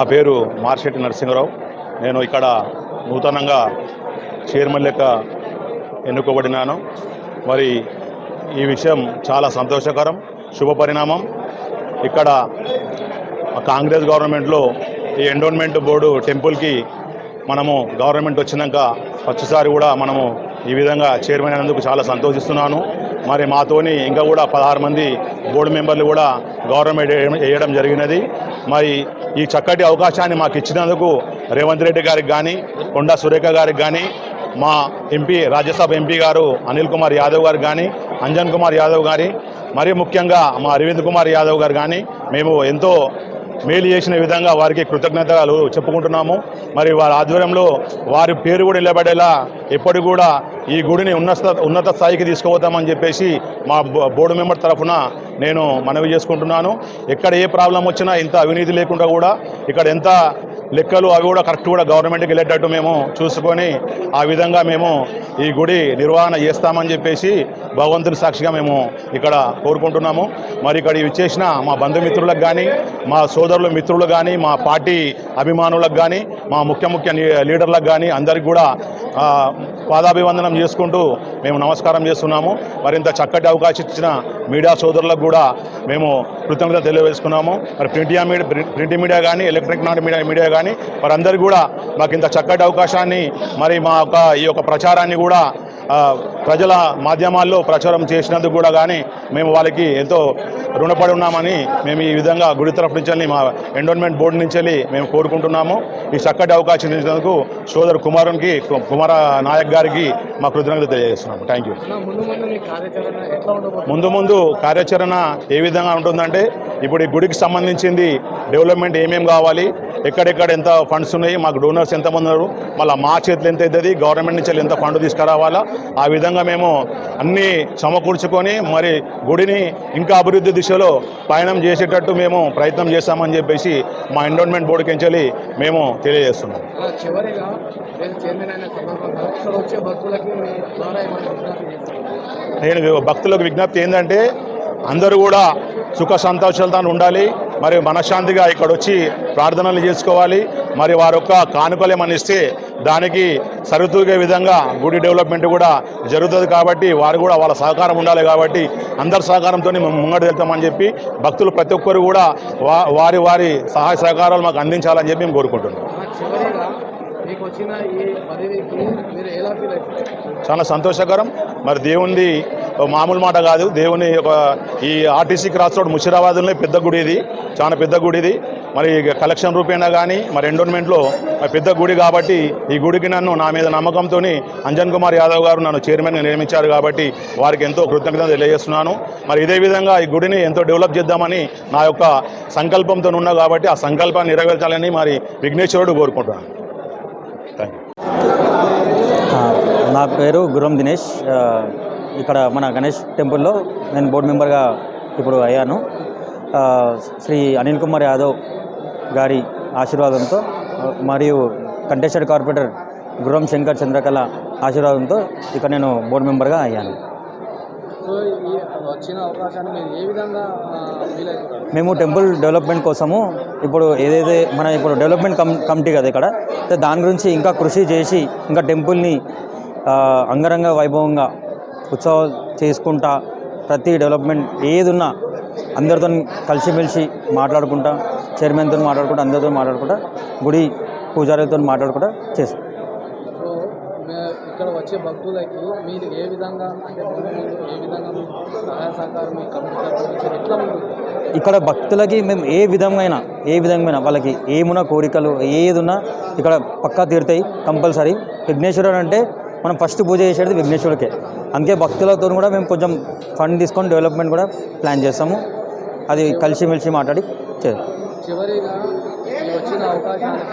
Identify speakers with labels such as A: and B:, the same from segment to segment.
A: నా పేరు మార్షెట్టి నరసింహరావు. నేను ఇక్కడ నూతనంగా చైర్మన్ లెక్క ఎన్నుకోబడినాను. మరి ఈ విషయం చాలా సంతోషకరం, శుభపరిణామం. ఇక్కడ కాంగ్రెస్ గవర్నమెంట్లో ఈ ఎండోన్మెంట్ బోర్డు టెంపుల్కి మనము గవర్నమెంట్ వచ్చినాక ఫస్ట్సారి కూడా మనము ఈ విధంగా చైర్మన్ అయినందుకు చాలా సంతోషిస్తున్నాను. మరి మాతోని ఇంకా కూడా 16 మంది బోర్డు మెంబర్లు కూడా గవర్నమెంట్ వేయడం జరిగినది. మరి ఈ చక్కటి అవకాశాన్ని మాకు ఇచ్చినందుకు రేవంత్ రెడ్డి గారికి కానీ, కొండా సురేఖ గారికి కానీ, మా ఎంపీ రాజ్యసభ ఎంపీ గారు అనిల్ కుమార్ యాదవ్ గారు కానీ, అంజన్ కుమార్ యాదవ్ గారి, మరీ ముఖ్యంగా మా అరవింద్ కుమార్ యాదవ్ గారు కానీ మేము ఎంతో మేలు చేసిన విధంగా వారికి కృతజ్ఞతలు చెప్పుకుంటున్నాము. మరి వారి ఆధ్వర్యంలో వారి పేరు కూడా నిలబడేలా ఎప్పటికి కూడా ఈ గుడిని ఉన్నత స్థాయికి తీసుకుపోతామని చెప్పేసి మా బోర్డు మెంబర్ తరఫున నేను మనవి చేసుకుంటున్నాను. ఎక్కడ ఏ ప్రాబ్లం వచ్చినా ఇంత అవినీతి లేకుండా కూడా ఇక్కడ ఎంత లెక్కలు అవి కూడా కరెక్ట్ కూడా గవర్నమెంట్కి వెళ్ళేటట్టు మేము చూసుకొని ఆ విధంగా మేము ఈ గుడి నిర్వహణ చేస్తామని చెప్పేసి భగవంతుని సాక్షిగా మేము ఇక్కడ కోరుకుంటున్నాము. మరి ఇక్కడ ఇచ్చేసిన మా బంధుమిత్రులకు కానీ, మా సోదరుల మిత్రులు కానీ, మా పార్టీ అభిమానులకు కానీ, మా ముఖ్య లీడర్లకు కానీ అందరికి కూడా పాదాభివందనం చేసుకుంటూ మేము నమస్కారం చేస్తున్నాము. మరింత చక్కటి అవకాశం ఇచ్చిన మీడియా సోదరులకు కూడా మేము కృతజ్ఞత తెలియజేసుకున్నాము. మరి ప్రింట్ మీడియా కానీ, ఎలక్ట్రానిక్ మీడియా కానీ వారందరికీ కూడా మాకు ఇంత చక్కటి అవకాశాన్ని, మరి మా ఈ యొక్క ప్రచారాన్ని కూడా ప్రజల మాధ్యమాల్లో ప్రచారం చేసినందుకు కూడా కానీ మేము వాళ్ళకి ఎంతో రుణపడి ఉన్నామని మేము ఈ విధంగా గుడి తరఫు నుంచి మా ఎండోన్మెంట్ బోర్డు నుంచి మేము కోరుకుంటున్నాము. ఈ చక్కటి అవకాశం ఇచ్చినందుకు సోదరు కుమార నాయక్ గారికి మా కృతజ్ఞత తెలియజేస్తున్నాము. Thank you. ముందు కార్యాచరణ ఏ విధంగా ఉంటుందంటే, ఇప్పుడు ఈ గుడికి సంబంధించింది డెవలప్మెంట్ ఏమేమి కావాలి, ఎక్కడెక్కడ ఎంత ఫండ్స్ ఉన్నాయి, మాకు డోనర్స్ ఎంతమంది ఉన్నారు, మళ్ళీ మా చేతులు ఎంత అవుతుంది, గవర్నమెంట్ నుంచి ఎంత ఫండ్ తీసుకురావాలా, ఆ విధంగా మేము అన్నీ సమకూర్చుకొని మరి గుడిని ఇంకా అభివృద్ధి దిశలో పయనం చేసేటట్టు మేము ప్రయత్నం చేస్తామని చెప్పేసి మా ఎండోన్మెంట్ బోర్డుకి నుంచి మేము తెలియజేస్తున్నాం. నేను భక్తులకు విజ్ఞప్తి ఏంటంటే, అందరూ కూడా సుఖ సంతోషాలతో ఉండాలి. మరి మనశ్శాంతిగా ఇక్కడ వచ్చి ప్రార్థనలు చేసుకోవాలి. మరి వారి యొక్క కానుకలు ఏమని ఇస్తే దానికి సరితూగే విధంగా గుడి డెవలప్మెంట్ కూడా జరుగుతుంది. కాబట్టి వారు కూడా వాళ్ళ సహకారం ఉండాలి. కాబట్టి అందరి సహకారంతో మేము ముంగడు వెళ్తామని చెప్పి భక్తులు ప్రతి ఒక్కరు కూడా వారి సహాయ సహకారాలు మాకు అందించాలని చెప్పి మేము కోరుకుంటున్నాం. చాలా సంతోషకరం. మరి దేవునిది మామూలు మాట కాదు. దేవుని ఈ ఆర్టీసీ క్రాస్ రోడ్ ముషిరాబాద్లోనే పెద్ద గుడి, ఇది చాలా పెద్ద గుడి. ఇది మరి కలెక్షన్ రూపేణా కానీ మరి ఎండోన్మెంట్లో పెద్ద గుడి కాబట్టి ఈ గుడికి నా మీద నమ్మకంతో అంజన్ కుమార్ యాదవ్ గారు నన్ను చైర్మన్గా నియమించారు. కాబట్టి వారికి ఎంతో కృతజ్ఞత తెలియజేస్తున్నాను. మరి ఇదే విధంగా ఈ గుడిని ఎంతో డెవలప్ చేద్దామని నా యొక్క సంకల్పంతో ఉన్నా కాబట్టి ఆ సంకల్పాన్ని నెరవేర్చాలని మరి విఘ్నేశ్వరుడు కోరుకుంటున్నాను. Thank you.
B: నా పేరు గురం దినేష్. ఇక్కడ మన గణేష్ టెంపుల్లో నేను బోర్డు మెంబర్గా ఇప్పుడు అయ్యాను. శ్రీ అనిల్ కుమార్ యాదవ్ గారి ఆశీర్వాదంతో మరియు కంటెస్టెడ్ కార్పొరేటర్ గురం శంకర్ చంద్రకళ ఆశీర్వాదంతో ఇక్కడ నేను బోర్డు మెంబర్గా అయ్యాను. మేము టెంపుల్ డెవలప్మెంట్ కోసము ఇప్పుడు ఏదైతే ఇప్పుడు డెవలప్మెంట్ కమిటీ కదా ఇక్కడ, దాని గురించి ఇంకా కృషి చేసి ఇంకా టెంపుల్ని అంగరంగ వైభవంగా ఉత్సవాలు చేసుకుంటా ప్రతి డెవలప్మెంట్ ఏదున్నా అందరితో కలిసిమెలిసి మాట్లాడుకుంటా, చైర్మన్తో మాట్లాడుకుంటా, అందరితో మాట్లాడుకుంటా, గుడి పూజారులతో మాట్లాడుకుంటా చేస్తాం.
C: ఇక్కడ వచ్చే భక్తులకి మీరు ఏ విధంగా సహాయ సహకారం
B: ఇక్కడ భక్తులకి మేము ఏ విధంగా వాళ్ళకి ఏమున్నా కోరికలు ఏదున్నా ఇక్కడ పక్కా తీరుతాయి కంపల్సరీ. విఘ్నేశ్వరుడు అంటే మనం ఫస్ట్ పూజ చేసేది విఘ్నేశ్వరుడికే. అందుకే భక్తులతో కూడా మేము కొంచెం ఫండ్ తీసుకొని డెవలప్మెంట్ కూడా ప్లాన్ చేస్తాము. అది కలిసిమెలిసి మాట్లాడి చేస్తాం.
C: చివరిగా వచ్చిన అవకాశానికి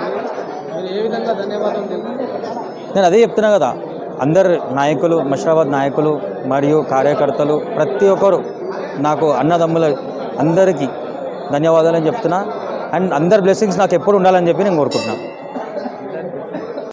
C: మీరు ఏ విధంగా ధన్యవాదాలు
B: నేను అదే చెప్తున్నా కదా, అందరు నాయకులు, మషరాబాద్ నాయకులు మరియు కార్యకర్తలు ప్రతి ఒక్కరు నాకు అన్నదమ్ముల అందరికీ ధన్యవాదాలు అని చెప్తున్నా. అండ్ అందరి బ్లెస్సింగ్స్ నాకు ఎప్పుడు ఉండాలని చెప్పి నేను కోరుకుంటున్నాను.